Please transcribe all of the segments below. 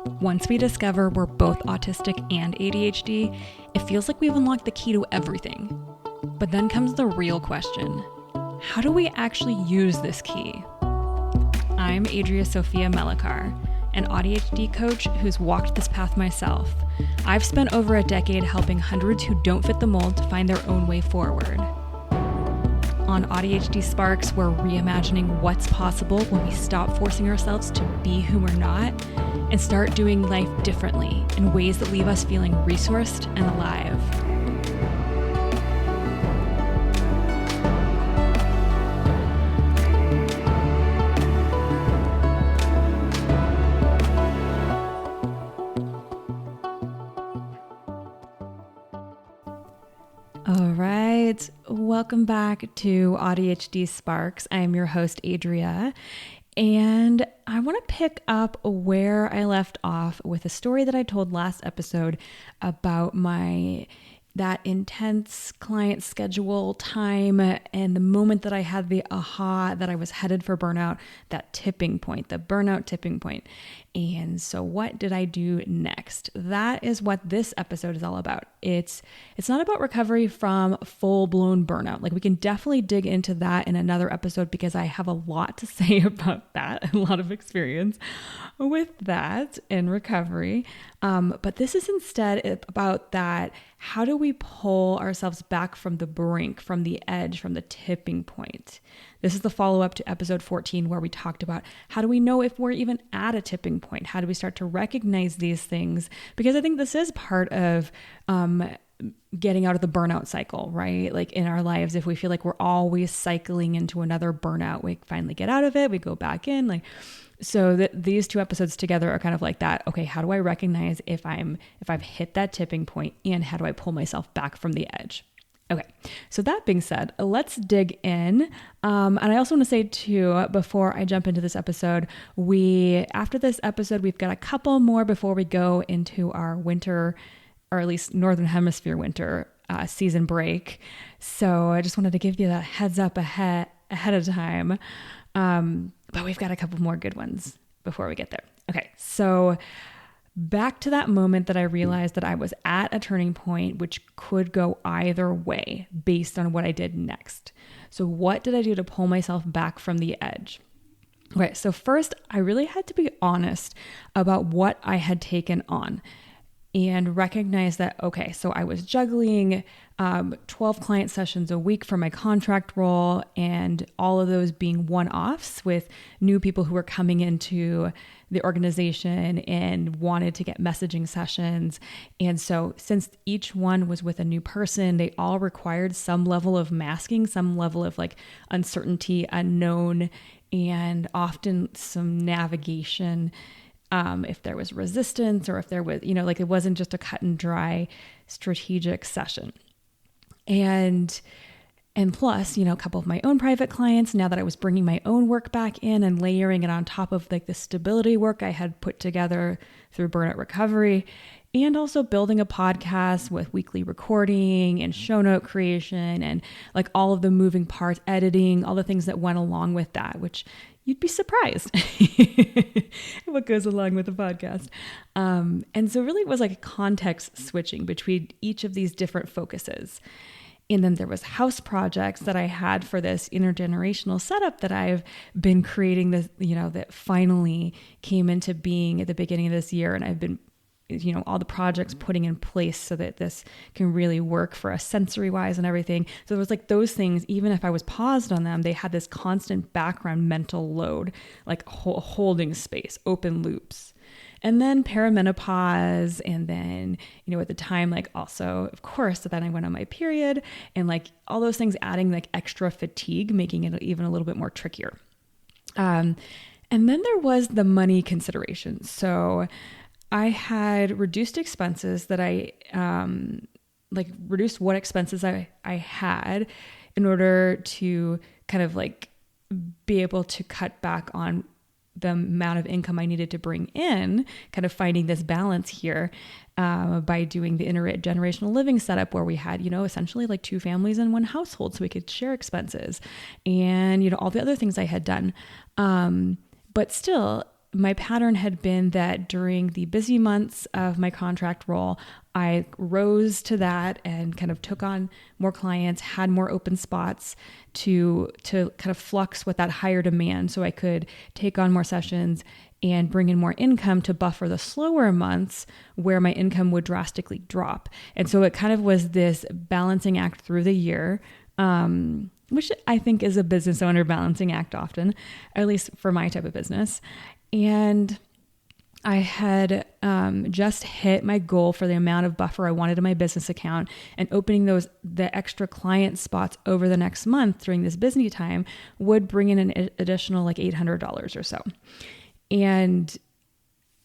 Once we discover we're both autistic and ADHD, it feels like we've unlocked the key to everything. But then comes the real question. How do we actually use this key? I'm Adria Sophia Melikar, an AuDHD coach who's walked this path myself. I've spent over a decade helping hundreds who don't fit the mold to find their own way forward. On AuDHD Sparks, we're reimagining what's possible when we stop forcing ourselves to be who we're not and start doing life differently in ways that leave us feeling resourced and alive. All right, welcome back to AuDHD Sparks. I'm your host, Adria, and I want to pick up where I left off with a story that I told last episode about that intense client schedule time and the moment that I had the aha that I was headed for burnout, that tipping point, the burnout tipping point. And so what did I do next? That is what this episode is all about. It's not about recovery from full-blown burnout. Like, we can definitely dig into that in another episode because I have a lot to say about that, a lot of experience with that in recovery. But this is instead about that. How do we pull ourselves back from the brink, from the edge, from the tipping point? This is the follow-up to episode 14 where we talked about how do we know if we're even at a tipping point? How do we start to recognize these things? Because I think this is part of getting out of the burnout cycle, right? Like in our lives, if we feel like we're always cycling into another burnout, we finally get out of it, we go back in. So these two episodes together are kind of like that. Okay, how do I recognize if I've hit that tipping point, and how do I pull myself back from the edge? Okay, so that being said, let's dig in. And I also want to say too, before I jump into this episode, after this episode, we've got a couple more before we go into our winter, or at least Northern Hemisphere winter season break. So I just wanted to give you that heads up ahead of time. But we've got a couple more good ones before we get there. Okay, so back to that moment that I realized that I was at a turning point, which could go either way based on what I did next. So what did I do to pull myself back from the edge? Okay, so first, I really had to be honest about what I had taken on and recognize that, okay, so I was juggling 12 client sessions a week for my contract role, and all of those being one-offs with new people who were coming into the organization and wanted to get messaging sessions. And so since each one was with a new person, they all required some level of masking, some level of like uncertainty, unknown, and often some navigation. If there was resistance or if there was, it wasn't just a cut and dry strategic session. And plus, a couple of my own private clients, now that I was bringing my own work back in and layering it on top of like the stability work I had put together through burnout recovery, and also building a podcast with weekly recording and show note creation and like all of the moving parts, editing, all the things that went along with that, which you'd be surprised what goes along with a podcast. And so really it was like context switching between each of these different focuses. And then there was house projects that I had for this intergenerational setup that I've been creating this, that finally came into being at the beginning of this year. And I've been, all the projects putting in place so that this can really work for us sensory wise and everything. So it was like those things, even if I was paused on them, they had this constant background mental load, like holding space, open loops. And then perimenopause. And then, at the time, like also, of course, then I went on my period, and like all those things adding like extra fatigue, making it even a little bit more trickier. And then there was the money consideration. So I had reduced expenses that I reduced what expenses I had in order to kind of like be able to cut back on the amount of income I needed to bring in, kind of finding this balance here by doing the intergenerational living setup where we had, essentially like two families in one household so we could share expenses and, all the other things I had done. But still, my pattern had been that during the busy months of my contract role, I rose to that and kind of took on more clients, had more open spots to kind of flux with that higher demand so I could take on more sessions and bring in more income to buffer the slower months where my income would drastically drop. And so it kind of was this balancing act through the year, which I think is a business owner balancing act often, at least for my type of business. And I had just hit my goal for the amount of buffer I wanted in my business account, and opening the extra client spots over the next month during this busy time would bring in an additional like $800 or so. And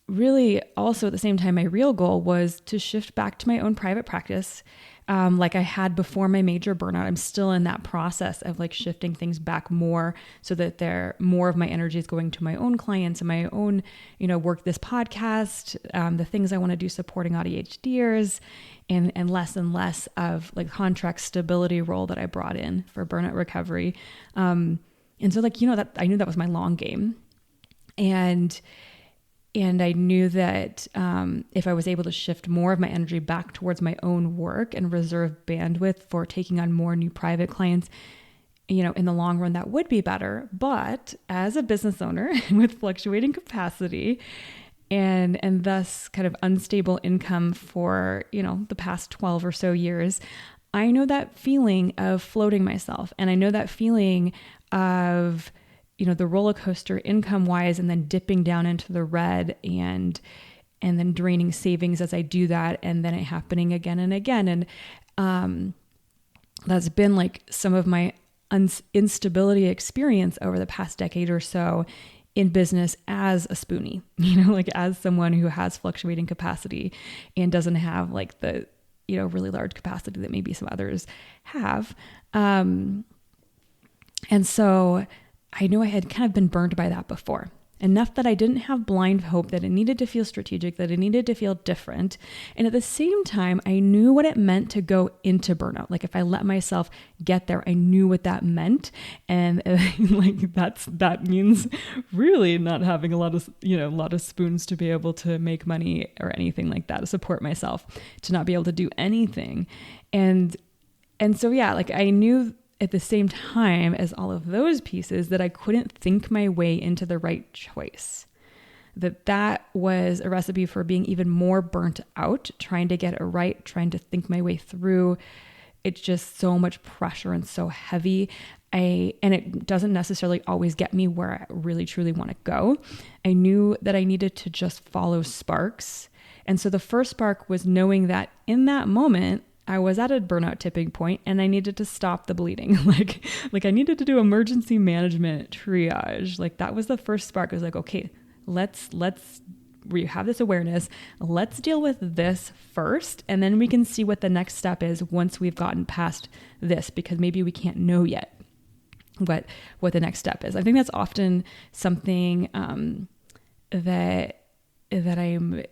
really also at the same time, my real goal was to shift back to my own private practice. Like I had before my major burnout. I'm still in that process of like shifting things back more so that more of my energy is going to my own clients and my own, work, this podcast, the things I want to do supporting AuDHDers, and less of like contract stability role that I brought in for burnout recovery. And so like, that I knew that was my long game. And I knew that if I was able to shift more of my energy back towards my own work and reserve bandwidth for taking on more new private clients, in the long run, that would be better. But as a business owner with fluctuating capacity and thus kind of unstable income for, the past 12 or so years, I know that feeling of floating myself. And I know that feeling of the roller coaster income wise, and then dipping down into the red and then draining savings as I do that. And then it happening again and again. And that's been like some of my instability experience over the past decade or so in business as a spoonie, like as someone who has fluctuating capacity and doesn't have like the, really large capacity that maybe some others have. And so I knew I had kind of been burned by that before, enough that I didn't have blind hope that it needed to feel strategic, that it needed to feel different. And at the same time, I knew what it meant to go into burnout. Like if I let myself get there, I knew what that meant. And like that means really not having a lot of spoons to be able to make money or anything like that, to support myself, to not be able to do anything. And so, yeah, like I knew at the same time as all of those pieces that I couldn't think my way into the right choice. That was a recipe for being even more burnt out, trying to get it right, trying to think my way through. It's just so much pressure and so heavy. And it doesn't necessarily always get me where I really truly want to go. I knew that I needed to just follow sparks. And so the first spark was knowing that in that moment, I was at a burnout tipping point and I needed to stop the bleeding. Like I needed to do emergency management triage. Like that was the first spark. I was like, okay, we have this awareness. Let's deal with this first. And then we can see what the next step is once we've gotten past this, because maybe we can't know yet what the next step is. I think that's often something that I'm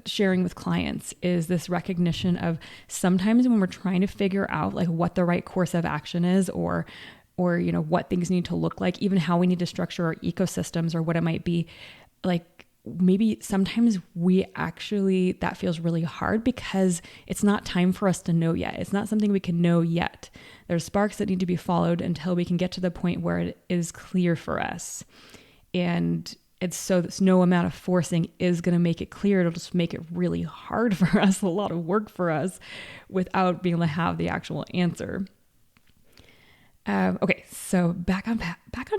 sharing with clients, is this recognition of sometimes when we're trying to figure out like what the right course of action is, or what things need to look like, even how we need to structure our ecosystems or what it might be, like maybe sometimes that feels really hard because it's not time for us to know yet. It's not something we can know yet. There's sparks that need to be followed until we can get to the point where it is clear for us. And it's so that no amount of forcing is going to make it clear. It'll just make it really hard for us, a lot of work for us, without being able to have the actual answer. Okay, so back on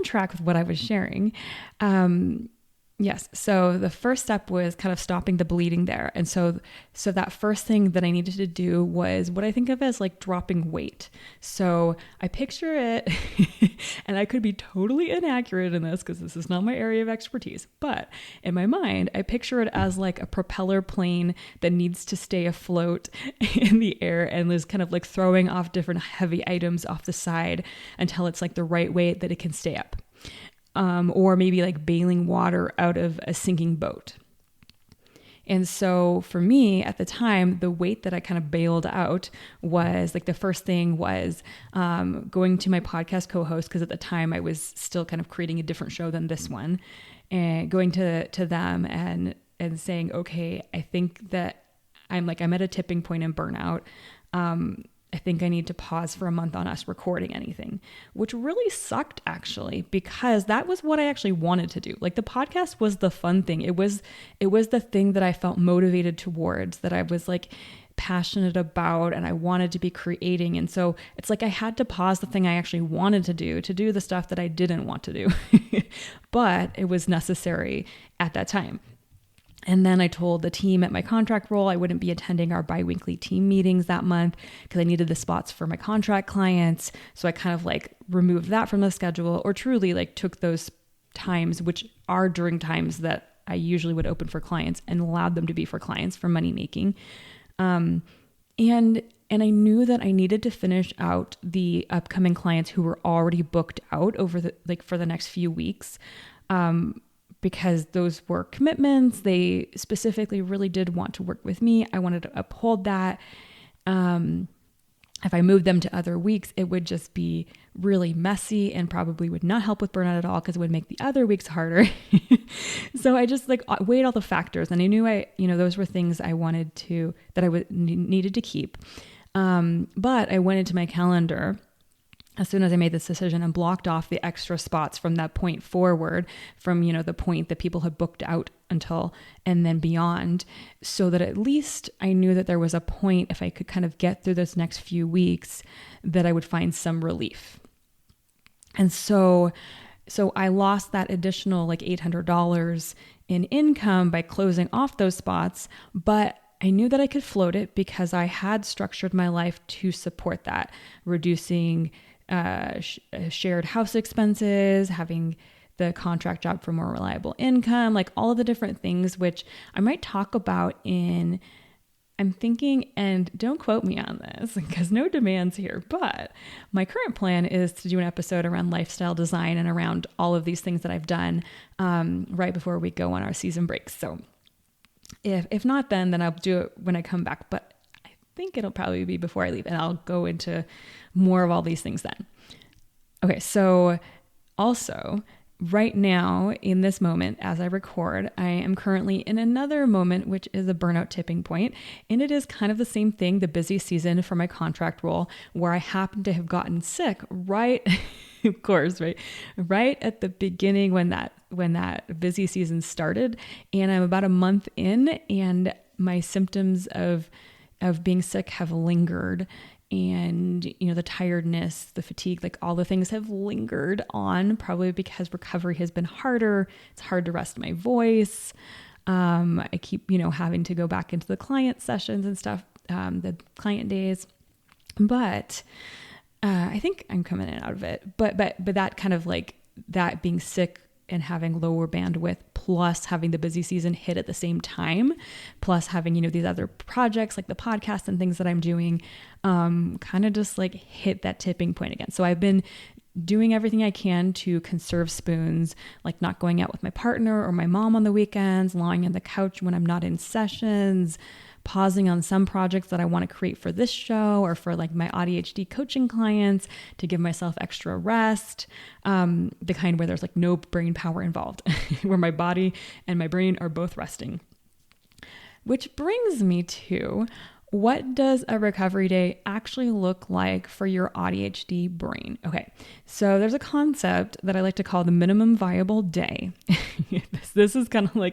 track with what I was sharing. Yes. So the first step was kind of stopping the bleeding there. And so that first thing that I needed to do was what I think of as like dropping weight. So I picture it, and I could be totally inaccurate in this because this is not my area of expertise, but in my mind, I picture it as like a propeller plane that needs to stay afloat in the air and is kind of like throwing off different heavy items off the side until it's like the right weight that it can stay up. Or maybe like bailing water out of a sinking boat. And so for me at the time, the weight that I kind of bailed out was like, the first thing was going to my podcast co-host, because at the time I was still kind of creating a different show than this one, and going to them and saying, okay, I think that I'm at a tipping point in burnout. I think I need to pause for a month on us recording anything, which really sucked actually, because that was what I actually wanted to do. Like the podcast was the fun thing. It was the thing that I felt motivated towards, that I was like passionate about and I wanted to be creating. And so it's like I had to pause the thing I actually wanted to do the stuff that I didn't want to do, but it was necessary at that time. And then I told the team at my contract role I wouldn't be attending our biweekly team meetings that month because I needed the spots for my contract clients. So I kind of like removed that from the schedule, or truly like took those times, which are during times that I usually would open for clients, and allowed them to be for clients for money making. And I knew that I needed to finish out the upcoming clients who were already booked out over for the next few weeks. Because those were commitments. They specifically really did want to work with me. I wanted to uphold that. If I moved them to other weeks, it would just be really messy and probably would not help with burnout at all, because it would make the other weeks harder. So I just weighed all the factors, and I knew those were things I wanted that I needed to keep. But I went into my calendar as soon as I made this decision and blocked off the extra spots from that point forward, from, the point that people had booked out until, and then beyond, so that at least I knew that there was a point, if I could kind of get through those next few weeks, that I would find some relief. And so I lost that additional $800 in income by closing off those spots, but I knew that I could float it because I had structured my life to support that, reducing shared house expenses, having the contract job for more reliable income, like all of the different things, which I might talk about I'm thinking, and don't quote me on this because no demands here, but my current plan is to do an episode around lifestyle design and around all of these things that I've done right before we go on our season break. So if not then I'll do it when I come back, but I think it'll probably be before I leave, and I'll go into more of all these things then. Okay, so also right now in this moment, as I record, I am currently in another moment, which is a burnout tipping point. And it is kind of the same thing, the busy season for my contract role, where I happen to have gotten sick right, of course, right at the beginning when that busy season started. And I'm about a month in, and my symptoms of being sick have lingered. And, the tiredness, the fatigue, all the things have lingered on, probably because recovery has been harder. It's hard to rest my voice. I keep, having to go back into the client sessions and stuff, the client days. But I think I'm coming in out of it. But that kind of that being sick and having lower bandwidth, plus having the busy season hit at the same time, plus having, these other projects like the podcast and things that I'm doing, kind of just hit that tipping point again. So I've been doing everything I can to conserve spoons, like not going out with my partner or my mom on the weekends, lying on the couch when I'm not in sessions, pausing on some projects that I want to create for this show or for my AuDHD coaching clients to give myself extra rest, the kind where there's no brain power involved, where my body and my brain are both resting. Which brings me to, what does a recovery day actually look like for your AuDHD brain? Okay, so there's a concept that I like to call the minimum viable day. This is kind of a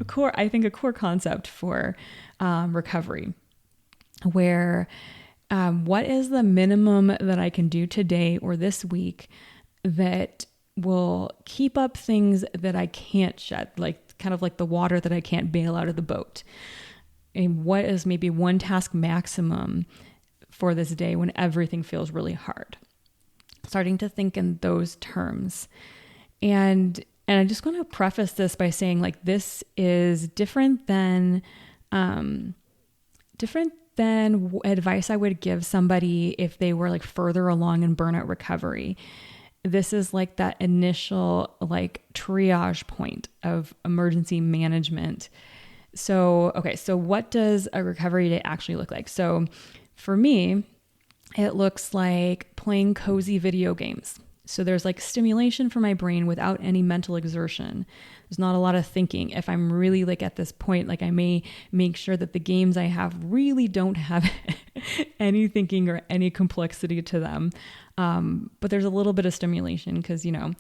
core concept for recovery, where what is the minimum that I can do today or this week that will keep up things that I can't shed, kind of like the water that I can't bail out of the boat. And what is maybe one task maximum for this day when everything feels really hard? Starting to think in those terms. And I just want to preface this by saying this is different than advice I would give somebody if they were further along in burnout recovery. This is that initial triage point of emergency management. So what does a recovery day actually look like? So for me, it looks like playing cozy video games. So there's like stimulation for my brain without any mental exertion. There's not a lot of thinking. If I'm really like at this point, like I may make sure that the games I have really don't have any thinking or any complexity to them. But there's a little bit of stimulation because, still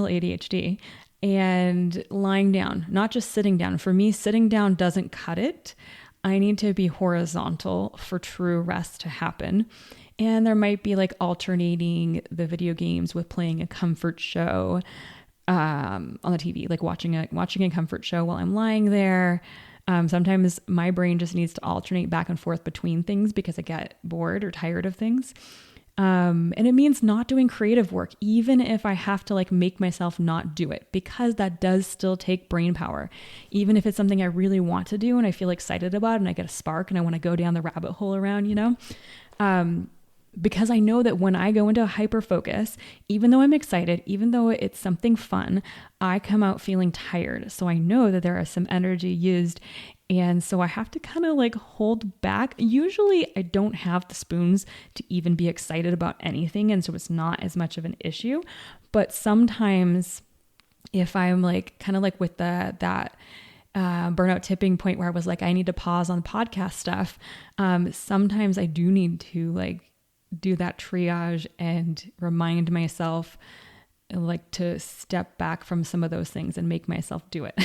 ADHD. And lying down, not just sitting down. For me, sitting down doesn't cut it. I need to be horizontal for true rest to happen. And there might be like alternating the video games with playing a comfort show on the TV, like watching a comfort show while I'm lying there. Sometimes my brain just needs to alternate back and forth between things because I get bored or tired of things. And it means not doing creative work, even if I have to like make myself not do it, because that does still take brain power. Even if it's something I really want to do and I feel excited about and I get a spark and I want to go down the rabbit hole around, because I know that when I go into a hyper focus, even though I'm excited, even though it's something fun, I come out feeling tired. So I know that there is some energy used. And so I have to kind of like hold back. Usually I don't have the spoons to even be excited about anything. And so it's not as much of an issue. But sometimes if I'm like kind of like with that burnout tipping point where I was like, I need to pause on podcast stuff. Sometimes I do need to like do that triage and remind myself like to step back from some of those things and make myself do it.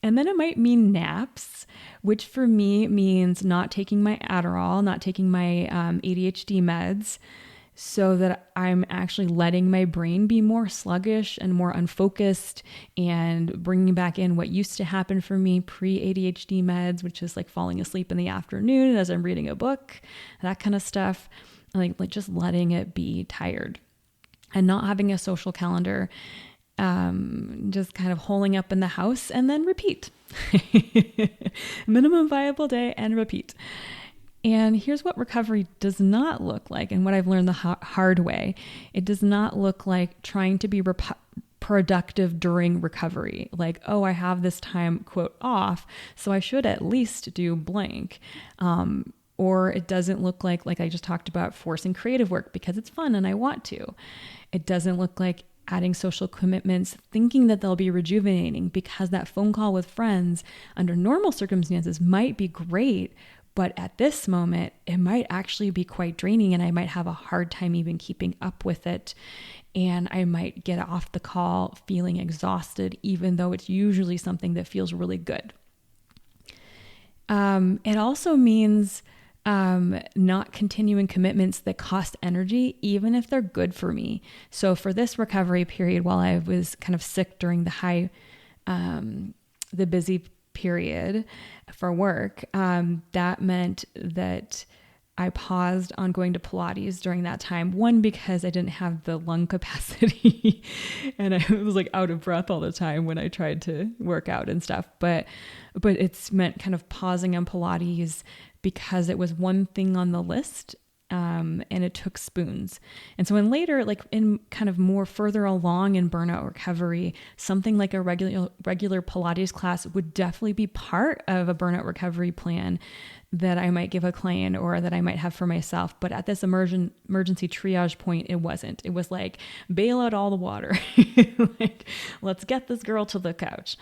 And then it might mean naps, which for me means not taking my Adderall, not taking my ADHD meds, so that I'm actually letting my brain be more sluggish and more unfocused and bringing back in what used to happen for me pre-ADHD meds, which is like falling asleep in the afternoon as I'm reading a book, that kind of stuff, like just letting it be tired and not having a social calendar. Just kind of holing up in the house and then repeat. Minimum viable day and repeat. And here's what recovery does not look like, and what I've learned the hard way. It does not look like trying to be productive during recovery. Like, oh, I have this time, quote, off, so I should at least do blank. Or it doesn't look like I just talked about, forcing creative work because it's fun and I want to. It doesn't look like adding social commitments, thinking that they'll be rejuvenating, because that phone call with friends under normal circumstances might be great, but at this moment, it might actually be quite draining and I might have a hard time even keeping up with it. And I might get off the call feeling exhausted, even though it's usually something that feels really good. It also means not continuing commitments that cost energy, even if they're good for me. So for this recovery period, while I was kind of sick during the busy period for work, that meant that I paused on going to Pilates during that time. One, because I didn't have the lung capacity and I was like out of breath all the time when I tried to work out and stuff. But it's meant kind of pausing on Pilates because it was one thing on the list, and it took spoons. And so in later, like in kind of more further along in burnout recovery, something like a regular Pilates class would definitely be part of a burnout recovery plan that I might give a client or that I might have for myself. But at this emergency triage point, it wasn't. It was like, bail out all the water. Like, let's get this girl to the couch.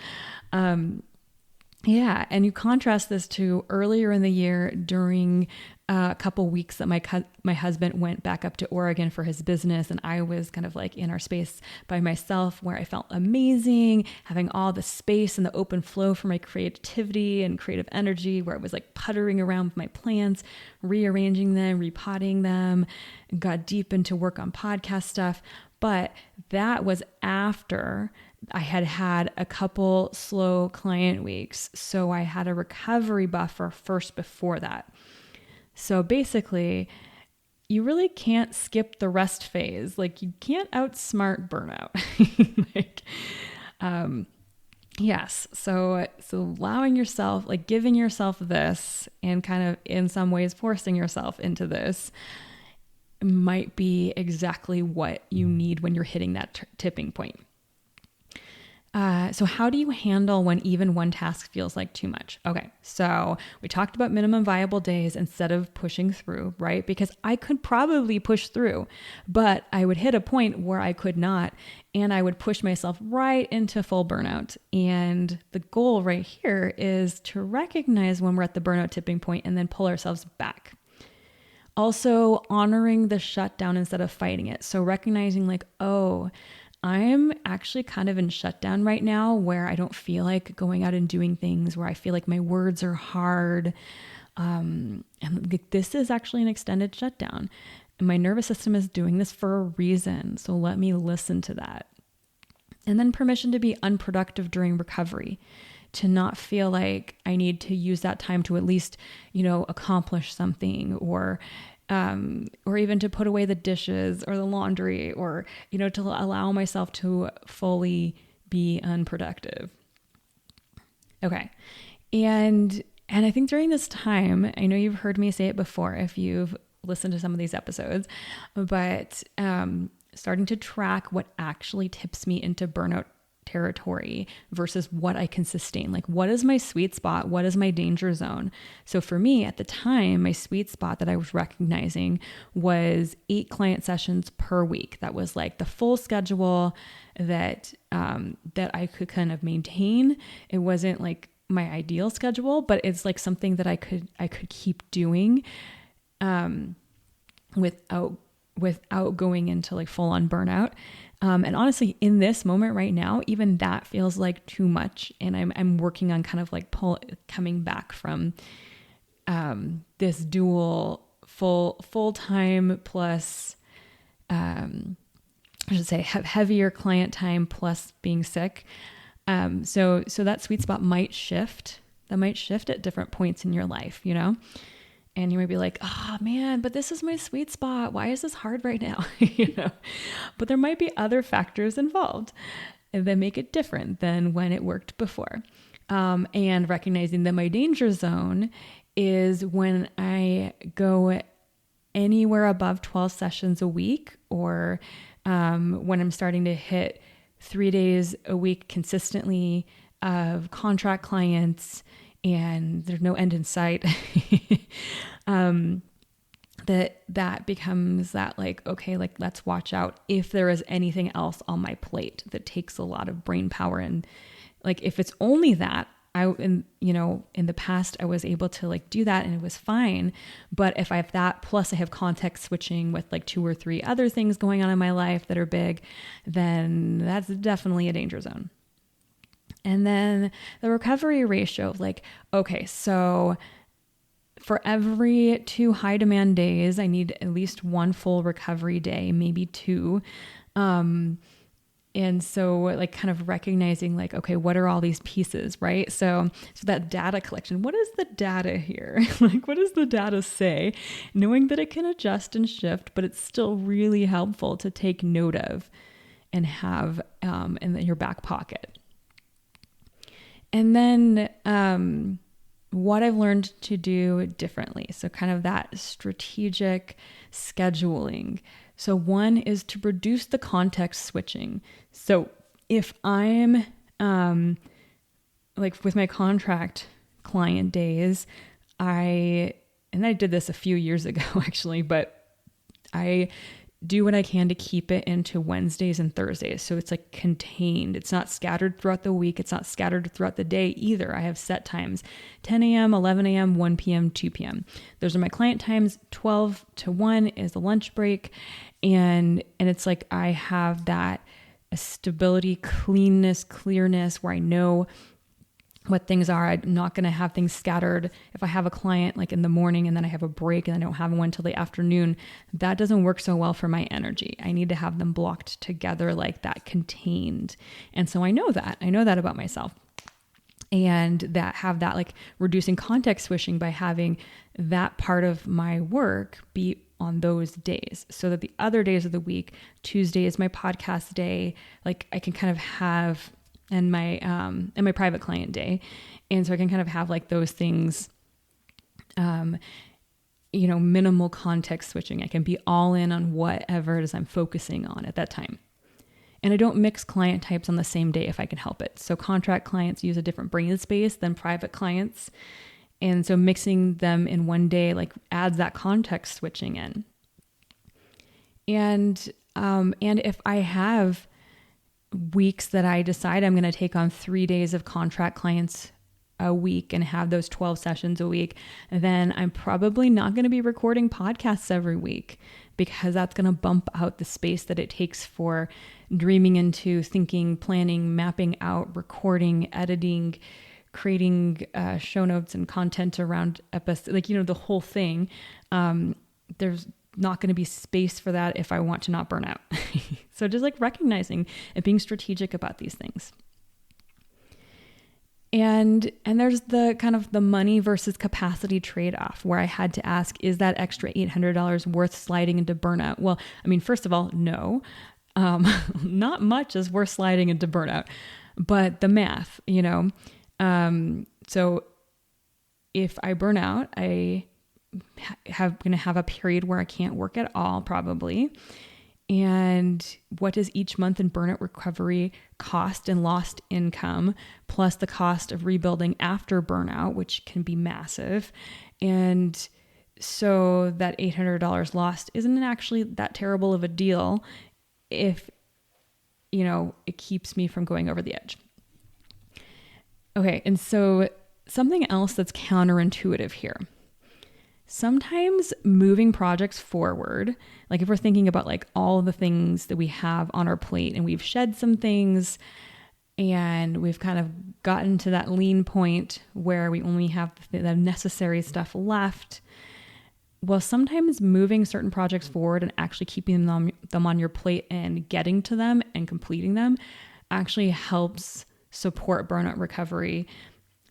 Yeah. And you contrast this to earlier in the year during a couple weeks that my husband went back up to Oregon for his business. And I was kind of like in our space by myself, where I felt amazing, having all the space and the open flow for my creativity and creative energy, where I was like puttering around with my plants, rearranging them, repotting them, and got deep into work on podcast stuff. But that was after I had a couple slow client weeks. So I had a recovery buffer first before that. So basically, you really can't skip the rest phase. Like, you can't outsmart burnout. Yes. So allowing yourself, like giving yourself this and kind of in some ways forcing yourself into this might be exactly what you need when you're hitting that tipping point. So how do you handle when even one task feels like too much? Okay, so we talked about minimum viable days instead of pushing through, right? Because I could probably push through, but I would hit a point where I could not, and I would push myself right into full burnout. And the goal right here is to recognize when we're at the burnout tipping point and then pull ourselves back. Also, honoring the shutdown instead of fighting it. So recognizing like, oh, I'm actually kind of in shutdown right now where I don't feel like going out and doing things, where I feel like my words are hard. And this is actually an extended shutdown. And my nervous system is doing this for a reason. So let me listen to that. And then permission to be unproductive during recovery, to not feel like I need to use that time to at least, accomplish something or even to put away the dishes or the laundry or, to allow myself to fully be unproductive. Okay. And I think during this time, I know you've heard me say it before if you've listened to some of these episodes, but starting to track what actually tips me into burnout territory versus what I can sustain. Like, what is my sweet spot? What is my danger zone? So for me at the time, my sweet spot that I was recognizing was 8 client sessions per week. That was like the full schedule that I could kind of maintain. It wasn't like my ideal schedule, but it's like something that I could keep doing without going into like full on burnout. And honestly, in this moment right now, even that feels like too much. And I'm working on kind of like coming back from this dual full-time plus, I should say heavier client time plus being sick. So that sweet spot might shift. That might shift at different points in your life, And you might be like, oh man, but this is my sweet spot. Why is this hard right now? But there might be other factors involved that make it different than when it worked before. And recognizing that my danger zone is when I go anywhere above 12 sessions a week, or when I'm starting to hit 3 days a week consistently of contract clients, and there's no end in sight, that becomes that like, okay, like let's watch out if there is anything else on my plate that takes a lot of brain power. And like, if it's only that, in the past I was able to like do that and it was fine. But if I have that, plus I have context switching with like 2 or 3 other things going on in my life that are big, then that's definitely a danger zone. And then the recovery ratio of like, okay, so for every 2 high demand days, I need at least 1 full recovery day, maybe 2. And so like kind of recognizing like, okay, what are all these pieces, right? So that data collection, what is the data here? Like, what does the data say? Knowing that it can adjust and shift, but it's still really helpful to take note of and have in your back pocket. And then what I've learned to do differently. So kind of that strategic scheduling. So one is to reduce the context switching. So if I'm like with my contract client days, I did this a few years ago actually, but I do what I can to keep it into Wednesdays and Thursdays. So it's like contained. It's not scattered throughout the week. It's not scattered throughout the day either. I have set times, 10 a.m., 11 a.m., 1 p.m., 2 p.m. Those are my client times. 12 to 1 is the lunch break. And it's like I have that stability, cleanness, clearness where I know what things are. I'm not going to have things scattered. If I have a client like in the morning and then I have a break and I don't have one till the afternoon, that doesn't work so well for my energy. I need to have them blocked together like that, contained. And so I know that about myself. And that have that like reducing context switching by having that part of my work be on those days, so that the other days of the week, Tuesday is my podcast day, like I can kind of have and my private client day. And so I can kind of have like those things, minimal context switching. I can be all in on whatever it is I'm focusing on at that time. And I don't mix client types on the same day if I can help it. So contract clients use a different brain space than private clients. And so mixing them in one day like adds that context switching in. And if I have weeks that I decide I'm going to take on 3 days of contract clients a week and have those 12 sessions a week, then I'm probably not going to be recording podcasts every week, because that's going to bump out the space that it takes for dreaming into, thinking, planning, mapping out, recording, editing, creating show notes and content around episodes, like, the whole thing. There's not going to be space for that if I want to not burn out. So just like recognizing and being strategic about these things. And there's the kind of the money versus capacity trade-off, where I had to ask, is that extra $800 worth sliding into burnout? Well, I mean, first of all, no, not much is worth sliding into burnout, but the math, so if I burn out, I going to have a period where I can't work at all, probably. And what does each month in burnout recovery cost in lost income, plus the cost of rebuilding after burnout, which can be massive. And so that $800 lost isn't actually that terrible of a deal if, it keeps me from going over the edge. Okay. And so something else that's counterintuitive here. Sometimes moving projects forward, like if we're thinking about like all the things that we have on our plate and we've shed some things and we've kind of gotten to that lean point where we only have the necessary stuff left. Well, sometimes moving certain projects forward and actually keeping them on your plate and getting to them and completing them actually helps support burnout recovery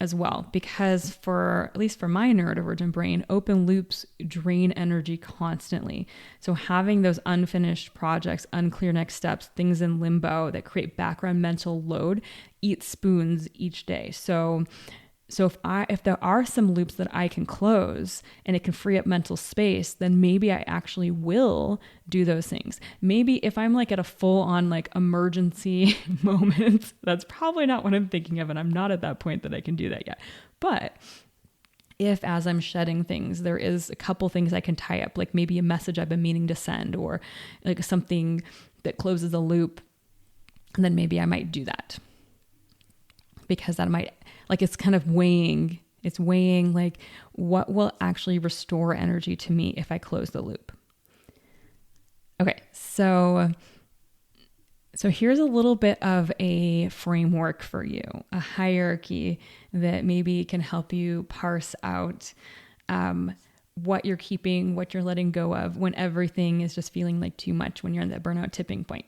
as well, because at least for my neurodivergent brain, open loops drain energy constantly. So having those unfinished projects, unclear next steps, things in limbo that create background mental load, eat spoons each day. So if there are some loops that I can close and it can free up mental space, then maybe I actually will do those things. Maybe if I'm like at a full on like emergency moment, that's probably not what I'm thinking of. And I'm not at that point that I can do that yet. But if as I'm shedding things, there is a couple things I can tie up, like maybe a message I've been meaning to send or like something that closes a loop, then maybe I might do that. Because that might, like, it's kind of weighing like what will actually restore energy to me if I close the loop. Okay, so here's a little bit of a framework for you, a hierarchy that maybe can help you parse out what you're keeping, what you're letting go of when everything is just feeling like too much, when you're in that burnout tipping point.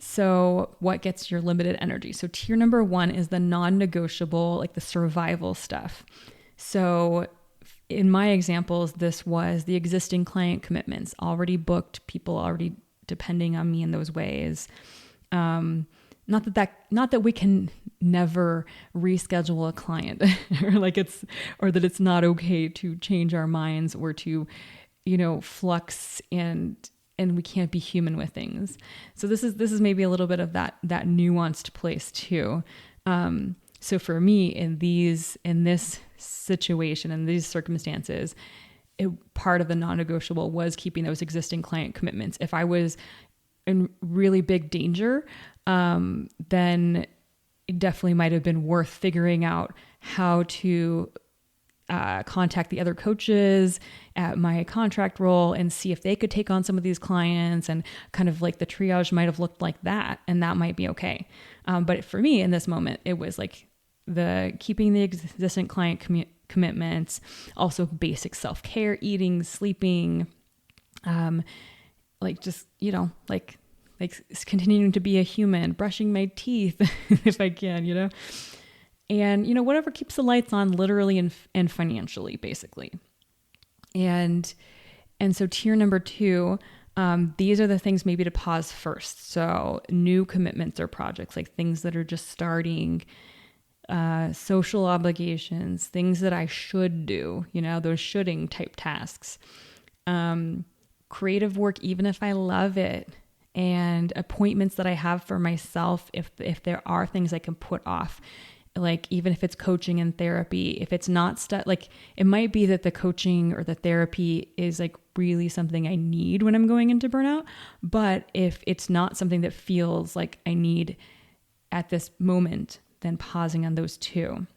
So what gets your limited energy? So tier number 1 is the non-negotiable, like the survival stuff. So in my examples, this was the existing client commitments, already booked, people already depending on me in those ways. Not that we can never reschedule a client or that it's not okay to change our minds or to, flux and we can't be human with things. So this is maybe a little bit of that nuanced place too. So for me in this situation, in these circumstances, part of the non-negotiable was keeping those existing client commitments. If I was in really big danger, then it definitely might have been worth figuring out how to contact the other coaches at my contract role and see if they could take on some of these clients, and kind of like the triage might have looked like that, and that might be okay. But for me in this moment, it was like keeping the existing client commitments, also basic self-care, eating, sleeping, like continuing to be a human, brushing my teeth if I can, and, whatever keeps the lights on literally and financially, basically. And so tier number 2, these are the things maybe to pause first. So new commitments or projects, like things that are just starting, social obligations, things that I should do, those shoulding type tasks, creative work, even if I love it, and appointments that I have for myself, if there are things I can put off, like even if it's coaching and therapy, if it's not like it might be that the coaching or the therapy is like really something I need when I'm going into burnout. But if it's not something that feels like I need at this moment, then pausing on those two.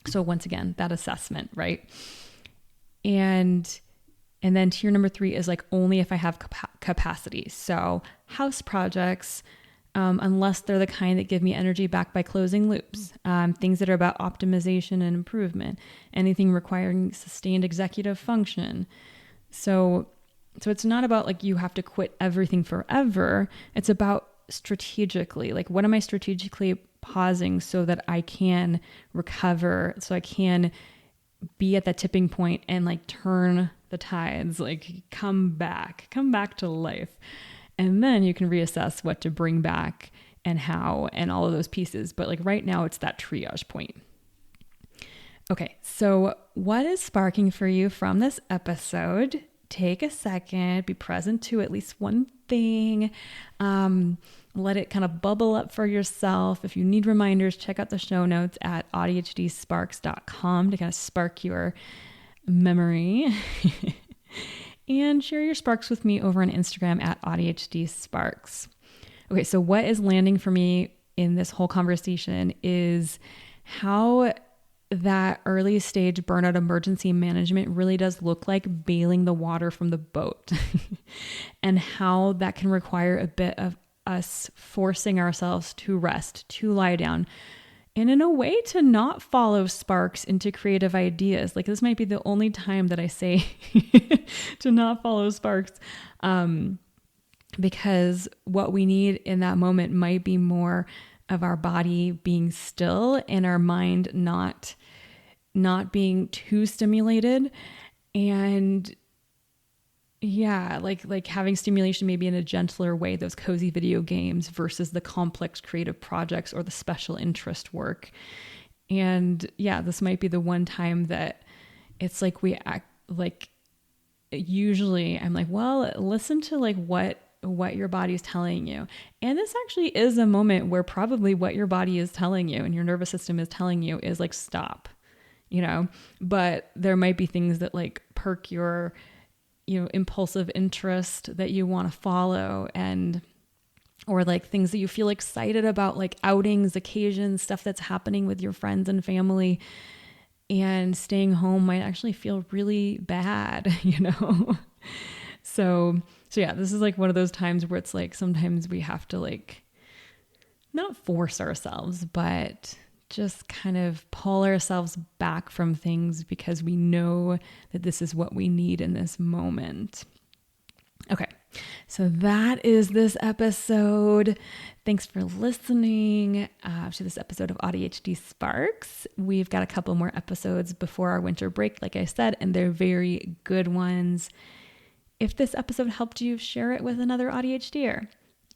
So once again, that assessment, right? And then tier number 3 is like only if I have capacity. So house projects, unless they're the kind that give me energy back by closing loops, things that are about optimization and improvement, anything requiring sustained executive function. So it's not about like you have to quit everything forever. It's about strategically, like what am I strategically pausing so that I can recover, so I can be at that tipping point and like turn the tides, like come back to life. And then you can reassess what to bring back and how and all of those pieces. But like right now it's that triage point. Okay, so what is sparking for you from this episode? Take a second, be present to at least one thing. Let it kind of bubble up for yourself. If you need reminders, check out the show notes at AuDHDsparks.com to kind of spark your memory. And share your sparks with me over on Instagram at AuDHDsparks. Okay, so what is landing for me in this whole conversation is how that early stage burnout emergency management really does look like bailing the water from the boat and how that can require a bit of us forcing ourselves to rest, to lie down, and in a way to not follow sparks into creative ideas. Like this might be the only time that I say to not follow sparks, because what we need in that moment might be more of our body being still and our mind not being too stimulated. And yeah, like having stimulation maybe in a gentler way, those cozy video games versus the complex creative projects or the special interest work. And yeah, this might be the one time that it's like we act like, usually I'm like, well, listen to like what your body is telling you. And this actually is a moment where probably what your body is telling you and your nervous system is telling you is like, stop, but there might be things that like perk your impulsive interest that you want to follow, or like things that you feel excited about, like outings, occasions, stuff that's happening with your friends and family, and staying home might actually feel really bad, So yeah, this is like one of those times where it's like, sometimes we have to like not force ourselves, but just kind of pull ourselves back from things because we know that this is what we need in this moment. Okay, so that is this episode. Thanks for listening to this episode of AuDHD Sparks. We've got a couple more episodes before our winter break, like I said, and they're very good ones. If this episode helped you, share it with another AuDHDer.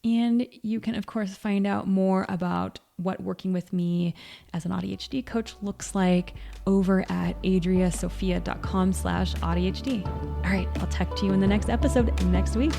And you can, of course, find out more about what working with me as an AuDHD coach looks like over at adriasophia.com/AuDHD. All right, I'll talk to you in the next episode next week.